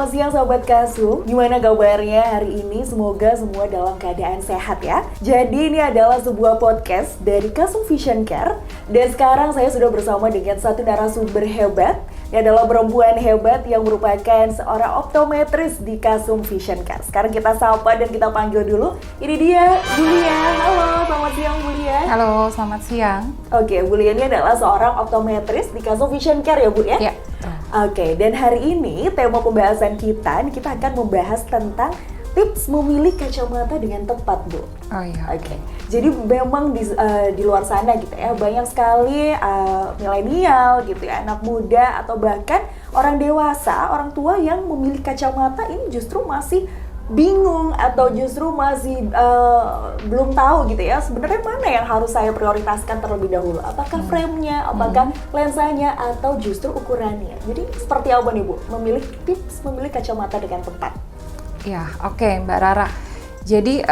selamat siang Sobat Kasum. Gimana kabarnya hari ini? Semoga semua dalam keadaan sehat ya. Jadi ini adalah sebuah podcast dari Kasum Vision Care. Dan sekarang saya sudah bersama dengan satu narasumber hebat. Ini adalah perempuan hebat yang merupakan seorang optometris di Kasum Vision Care. Sekarang kita sapa dan kita panggil dulu. Ini dia, Bu Lia. Halo, selamat siang Bu Lia. Halo, selamat siang. Oke, Bu Lia ini adalah seorang optometris di Kasum Vision Care ya Bu ya? Ya. Oke, dan hari ini tema pembahasan kita akan membahas tentang tips memilih kacamata dengan tepat, Bu. Oh iya. Oke, jadi memang di luar sana gitu ya, banyak sekali milenial gitu ya, anak muda atau bahkan orang dewasa, orang tua yang memilih kacamata ini justru masih bingung atau justru masih belum tahu gitu ya sebenarnya mana yang harus saya prioritaskan terlebih dahulu, apakah frame-nya, apakah lensanya atau justru ukurannya. Jadi seperti apa nih Bu tips memilih kacamata dengan tepat? Ya, oke, Mbak Rara. Jadi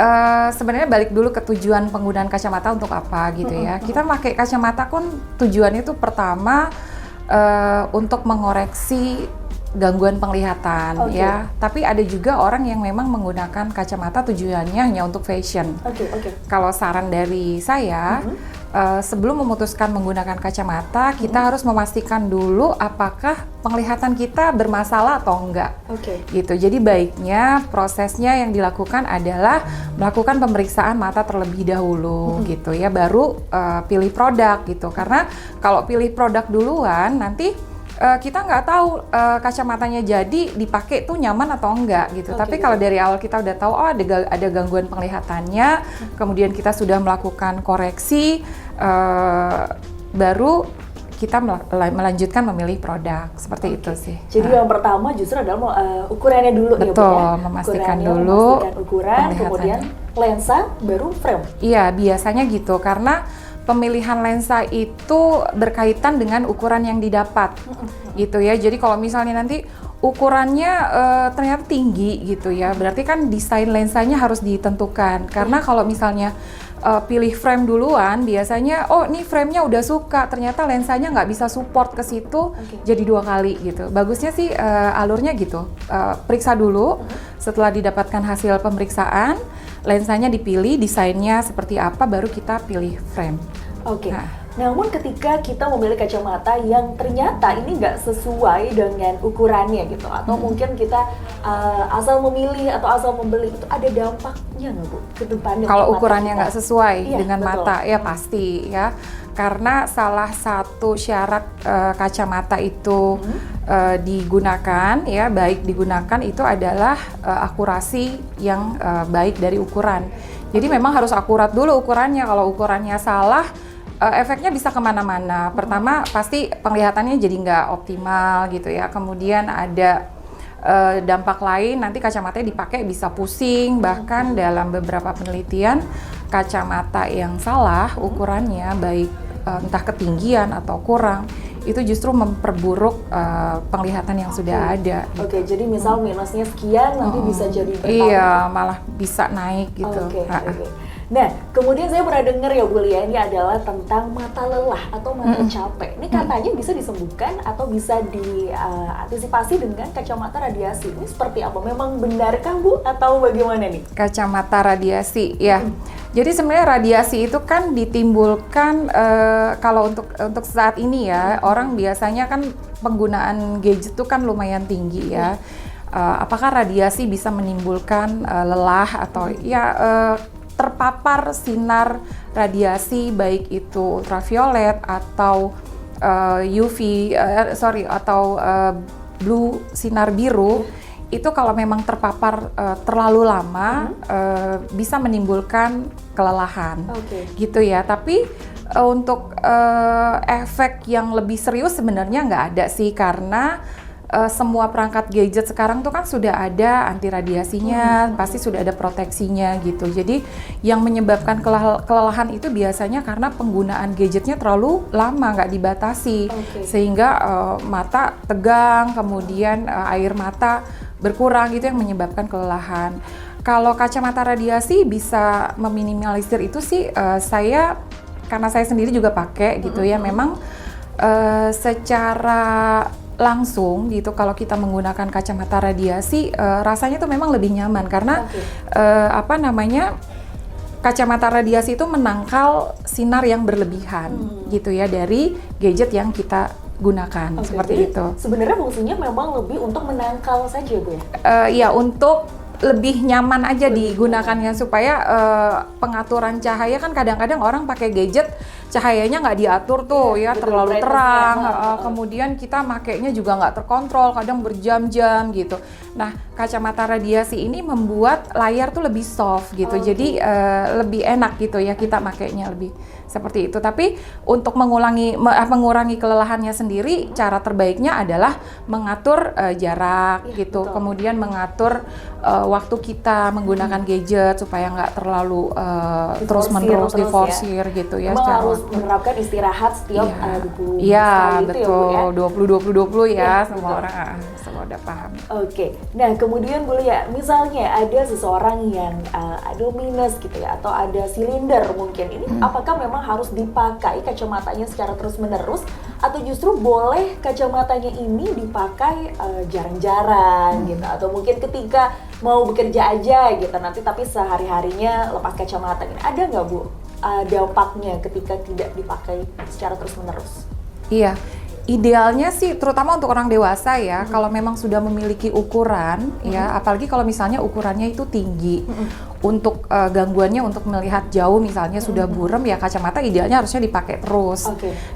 sebenarnya balik dulu ke tujuan penggunaan kacamata untuk apa gitu ya. Kita pakai kacamata kan tujuannya itu pertama untuk mengoreksi gangguan penglihatan ya. Tapi ada juga orang yang memang menggunakan kacamata tujuannya hanya untuk fashion. Kalau saran dari saya, sebelum memutuskan menggunakan kacamata, kita harus memastikan dulu apakah penglihatan kita bermasalah atau enggak. Gitu. Jadi baiknya prosesnya yang dilakukan adalah melakukan pemeriksaan mata terlebih dahulu gitu ya, baru pilih produk gitu. Karena kalau pilih produk duluan nanti kita nggak tahu kacamatanya jadi dipakai tuh nyaman atau enggak gitu. Tapi kalau dari awal kita udah tahu ada gangguan penglihatannya, kemudian kita sudah melakukan koreksi, baru kita melanjutkan memilih produk seperti itu sih. Jadi yang pertama justru adalah ukurannya dulu. Betul, ya Bu ya. memastikan dulu ukuran, kemudian lensa, baru frame. Iya, biasanya gitu karena pemilihan lensa itu berkaitan dengan ukuran yang didapat, gitu ya. Jadi kalau misalnya nanti ukurannya ternyata tinggi gitu ya, berarti kan desain lensanya harus ditentukan. Karena kalau misalnya pilih frame duluan, biasanya nih frame-nya udah suka, ternyata lensanya nggak bisa support ke situ, jadi 2 kali gitu. Bagusnya sih alurnya gitu, periksa dulu, setelah didapatkan hasil pemeriksaan, lensanya dipilih, desainnya seperti apa, baru kita pilih frame. Namun ketika kita memilih kacamata yang ternyata ini nggak sesuai dengan ukurannya gitu, atau mungkin kita asal memilih atau asal membeli, itu ada dampaknya nggak Bu ke depannya? Kalau ukurannya nggak sesuai dengan betul. mata, ya pasti ya. Karena salah satu syarat kacamata itu digunakan ya, baik digunakan itu adalah akurasi yang baik dari ukuran. Jadi memang harus akurat dulu ukurannya. Kalau ukurannya salah, efeknya bisa kemana-mana. Pertama pasti penglihatannya jadi nggak optimal gitu ya. Kemudian ada dampak lain, nanti kacamatanya dipakai bisa pusing. Bahkan dalam beberapa penelitian, kacamata yang salah ukurannya, baik entah ketinggian atau kurang, itu justru memperburuk penglihatan yang sudah ada. Jadi misal minusnya sekian, nanti bisa jadi bertambah. Iya, malah bisa naik gitu. Nah, kemudian saya pernah dengar ya Bu Lia, ini adalah tentang mata lelah atau mata capek. Ini katanya bisa disembuhkan atau bisa diantisipasi dengan kacamata radiasi. Ini seperti apa? Memang benarkah Bu atau bagaimana nih? Kacamata radiasi, ya. Jadi sebenarnya radiasi itu kan ditimbulkan kalau untuk saat ini ya, orang biasanya kan penggunaan gadget itu kan lumayan tinggi ya. Apakah radiasi bisa menimbulkan lelah atau terpapar sinar radiasi, baik itu ultraviolet atau atau blue, sinar biru, itu kalau memang terpapar terlalu lama bisa menimbulkan kelelahan, gitu ya. Tapi untuk efek yang lebih serius sebenarnya nggak ada sih, karena semua perangkat gadget sekarang tuh kan sudah ada anti radiasinya, pasti sudah ada proteksinya gitu. Jadi yang menyebabkan kelelahan itu biasanya karena penggunaan gadgetnya terlalu lama, nggak dibatasi, sehingga mata tegang, kemudian air mata berkurang, gitu yang menyebabkan kelelahan. Kalau kacamata radiasi bisa meminimalisir itu sih, karena saya sendiri juga pakai gitu ya, memang secara langsung gitu, kalau kita menggunakan kacamata radiasi rasanya tuh memang lebih nyaman karena apa namanya, kacamata radiasi itu menangkal sinar yang berlebihan gitu ya dari gadget yang kita gunakan. Seperti itu. Sebenarnya fungsinya memang lebih untuk menangkal saja, Bu ya? Ya, untuk lebih nyaman aja digunakannya supaya pengaturan cahaya kan kadang-kadang orang pakai gadget cahayanya nggak diatur tuh ya, terlalu terang, kemudian kita makainya juga nggak terkontrol, kadang berjam-jam gitu. Nah, kacamata radiasi ini membuat layar tuh lebih soft gitu, jadi lebih enak gitu ya kita makainya lebih seperti itu. Tapi untuk mengurangi kelelahannya sendiri, cara terbaiknya adalah mengatur jarak gitu, kemudian mengatur waktu kita menggunakan gadget supaya nggak terlalu terus-menerus diforsir ya, gitu ya. Memang harus menerapkan istirahat setiap 20 iya, betul, ya, 20-20-20 ya, semua orang semua udah paham. Oke, nah kemudian Bu Lia, misalnya ada seseorang yang ada minus gitu ya, atau ada silinder mungkin, ini apakah memang harus dipakai kacamatanya secara terus-menerus, atau justru boleh kacamatanya ini dipakai jarang-jarang gitu, atau mungkin ketika mau bekerja aja gitu nanti, tapi sehari-harinya lepas kacamata ini, ada nggak Bu dampaknya ketika tidak dipakai secara terus-menerus? Iya, idealnya sih terutama untuk orang dewasa ya, kalau memang sudah memiliki ukuran ya, apalagi kalau misalnya ukurannya itu tinggi, untuk gangguannya untuk melihat jauh misalnya sudah buram ya, kacamata idealnya harusnya dipakai terus.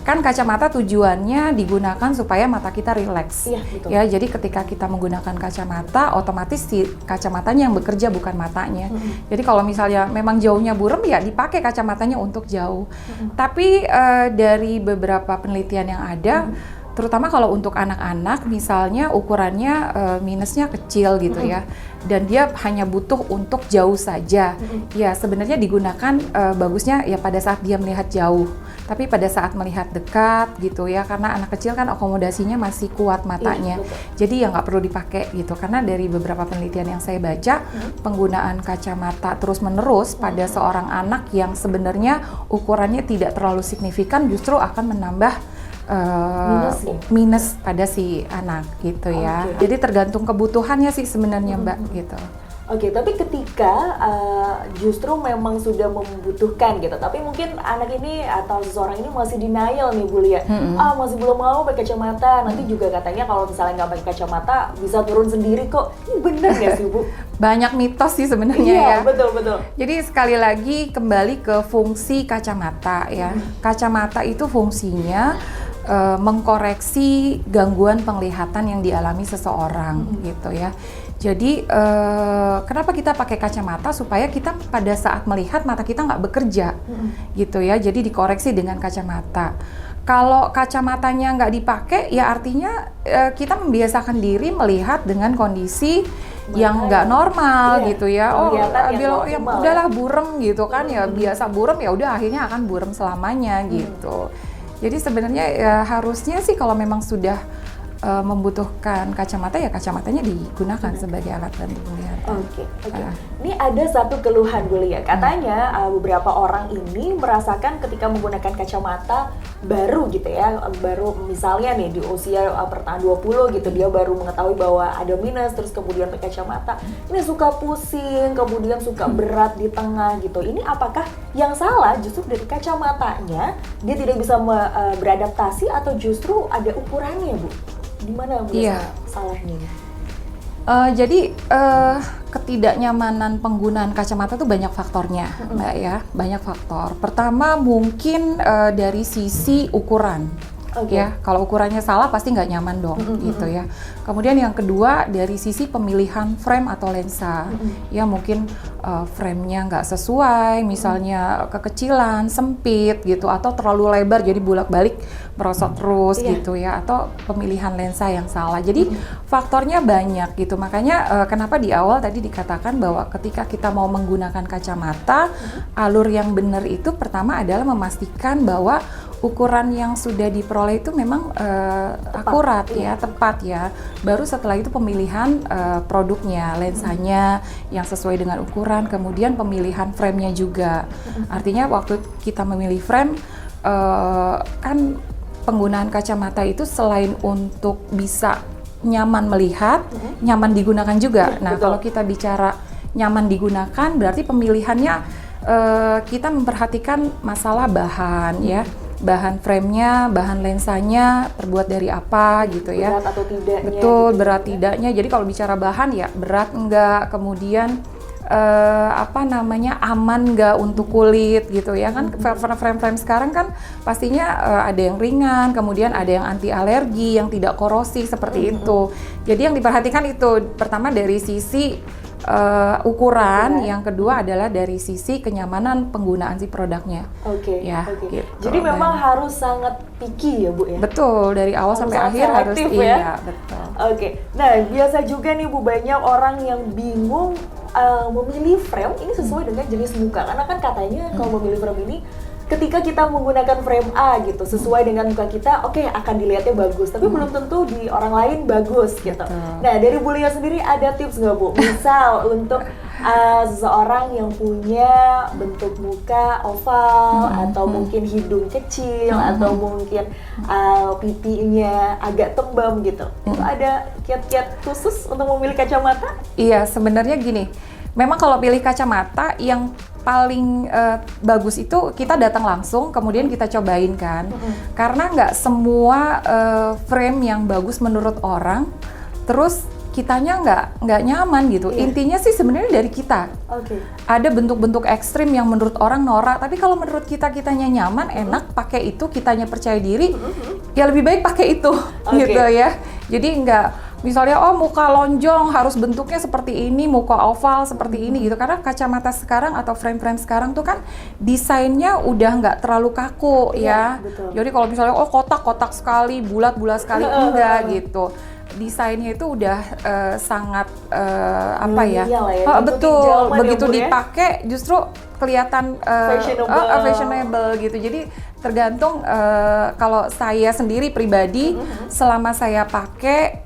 Kan kacamata tujuannya digunakan supaya mata kita rileks. Ya, jadi ketika kita menggunakan kacamata, otomatis si kacamatanya yang bekerja bukan matanya. Jadi kalau misalnya memang jauhnya buram ya dipakai kacamatanya untuk jauh. Tapi dari beberapa penelitian yang ada, terutama kalau untuk anak-anak misalnya ukurannya minusnya kecil gitu ya, dan dia hanya butuh untuk jauh saja, ya sebenarnya digunakan bagusnya ya pada saat dia melihat jauh. Tapi pada saat melihat dekat gitu ya, karena anak kecil kan akomodasinya masih kuat matanya, jadi ya nggak perlu dipakai gitu. Karena dari beberapa penelitian yang saya baca, penggunaan kacamata terus-menerus pada seorang anak yang sebenarnya ukurannya tidak terlalu signifikan justru akan menambah minus pada si anak gitu ya. Jadi tergantung kebutuhannya sih sebenarnya Mbak gitu. Tapi ketika justru memang sudah membutuhkan gitu, tapi mungkin anak ini atau seseorang ini masih denial nih Bu Lia, masih belum mau pakai kacamata, nanti juga katanya kalau misalnya nggak pakai kacamata bisa turun sendiri kok. Ini bener nggak sih Bu? Banyak mitos sih sebenarnya ya. Iya, betul. Jadi sekali lagi kembali ke fungsi kacamata ya. Kacamata itu fungsinya mengkoreksi gangguan penglihatan yang dialami seseorang gitu ya. Jadi kenapa kita pakai kacamata? Supaya kita pada saat melihat mata kita nggak bekerja gitu ya. Jadi dikoreksi dengan kacamata. Kalau kacamatanya nggak dipakai ya artinya kita membiasakan diri melihat dengan kondisi yang nggak normal gitu ya. Yang udahlah buram gitu kan ya, biasa buram ya udah akhirnya akan buram selamanya gitu. Jadi sebenarnya ya harusnya sih kalau memang sudah membutuhkan kacamata ya kacamatanya digunakan sebagai alat bantu penglihatan. Ini ada satu keluhan Bu Lia, katanya beberapa orang ini merasakan ketika menggunakan kacamata baru gitu ya, baru misalnya nih di usia pertengahan 20 gitu, dia baru mengetahui bahwa ada minus, terus kemudian pakai kacamata, ini suka pusing, kemudian suka berat di tengah gitu. Ini apakah yang salah justru dari kacamatanya, dia tidak bisa beradaptasi, atau justru ada ukurannya Bu? Di mana salahnya? Jadi ketidaknyamanan penggunaan kacamata itu banyak faktornya, Mbak ya, banyak faktor. Pertama mungkin dari sisi ukuran. Ya, kalau ukurannya salah pasti nggak nyaman dong, gitu ya. Kemudian yang kedua dari sisi pemilihan frame atau lensa, ya mungkin frame-nya nggak sesuai, misalnya kekecilan, sempit gitu, atau terlalu lebar jadi bolak-balik merosot terus gitu ya, atau pemilihan lensa yang salah. Jadi faktornya banyak gitu. Makanya kenapa di awal tadi dikatakan bahwa ketika kita mau menggunakan kacamata, alur yang benar itu pertama adalah memastikan bahwa ukuran yang sudah diperoleh itu memang akurat ya, tepat ya. Baru setelah itu pemilihan produknya, lensanya yang sesuai dengan ukuran, kemudian pemilihan frame-nya juga. Artinya waktu kita memilih frame kan penggunaan kacamata itu selain untuk bisa nyaman melihat, nyaman digunakan juga. Nah, betul. kalau kita bicara nyaman digunakan, berarti pemilihannya kita memperhatikan masalah bahan ya, bahan frame-nya, bahan lensanya terbuat dari apa gitu ya. Berat atau tidaknya. Betul, gitu berat ya. tidaknya. Jadi kalau bicara bahan ya berat enggak, kemudian aman nggak untuk kulit gitu ya kan. Frame-frame sekarang kan pastinya ada yang ringan, kemudian ada yang anti alergi, yang tidak korosi seperti itu. Jadi yang diperhatikan itu pertama dari sisi ukuran, yang kedua adalah dari sisi kenyamanan penggunaan si produknya. Oke. Ya, gitu. Jadi memang harus sangat picky ya Bu ya? Betul, dari awal sampai sangat akhir harus selektif ya? iya, betul. Oke. Nah, biasa juga nih Bu, banyak orang yang bingung memilih frame ini sesuai dengan jenis muka. Karena kan katanya kalau memilih frame ini ketika kita menggunakan frame A gitu sesuai dengan muka kita, oke, akan dilihatnya bagus, tapi belum tentu di orang lain bagus gitu. Nah, dari Bu Lia sendiri ada tips nggak Bu? Misal untuk seseorang yang punya bentuk muka oval atau mungkin hidung kecil atau mungkin pipinya agak tembam gitu. Itu ada kiat-kiat khusus untuk memilih kacamata? Iya, sebenarnya gini, memang kalau pilih kacamata yang paling bagus itu kita datang langsung, kemudian kita cobain kan. Karena nggak semua frame yang bagus menurut orang, terus kitanya nggak nyaman gitu. Intinya sih sebenarnya dari kita. Ada bentuk-bentuk ekstrim yang menurut orang norak, tapi kalau menurut kitanya nyaman, enak, pakai itu, kitanya percaya diri, ya lebih baik pakai itu, gitu ya. Jadi nggak misalnya, oh muka lonjong harus bentuknya seperti ini, muka oval seperti ini gitu. Karena kacamata sekarang atau frame-frame sekarang tuh kan desainnya udah nggak terlalu kaku ya. Betul. Jadi kalau misalnya, oh kotak-kotak sekali, bulat-bulat sekali, enggak gitu. Desainnya itu udah sangat betul, begitu dipakai justru kelihatan fashionable gitu. Jadi tergantung kalau saya sendiri pribadi selama saya pakai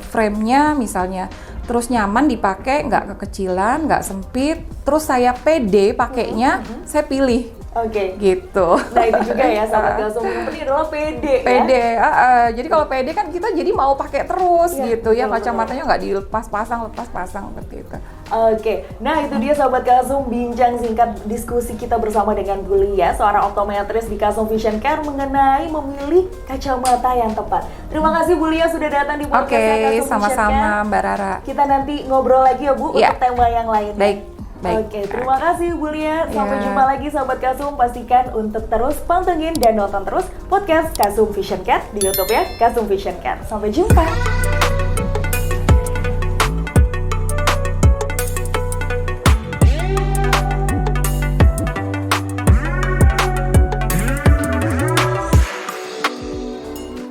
frame-nya misalnya terus nyaman dipakai, nggak kekecilan, nggak sempit, terus saya pede pakainya, saya pilih. Gitu. Nah itu juga ya sahabat Gasum, yang penting adalah pede. Jadi kalau pede kan kita jadi mau pakai terus gitu ya, kacamatanya nggak dilepas pasang seperti itu. Nah itu dia sahabat Gasum, bincang singkat diskusi kita bersama dengan Bu Lia, seorang optometris di Gasum Vision Care mengenai memilih kacamata yang tepat. Terima kasih Bu Lia sudah datang di podcast Gasum Vision Care. Sama-sama Mbak Rara. Kita nanti ngobrol lagi ya Bu untuk tema yang lain. Baik. Terima kasih Bu Lia. Sampai jumpa lagi sahabat Kasum. Pastikan untuk terus pantengin dan nonton terus podcast Kasum Vision Care di YouTube ya, Kasum Vision Care. Sampai jumpa.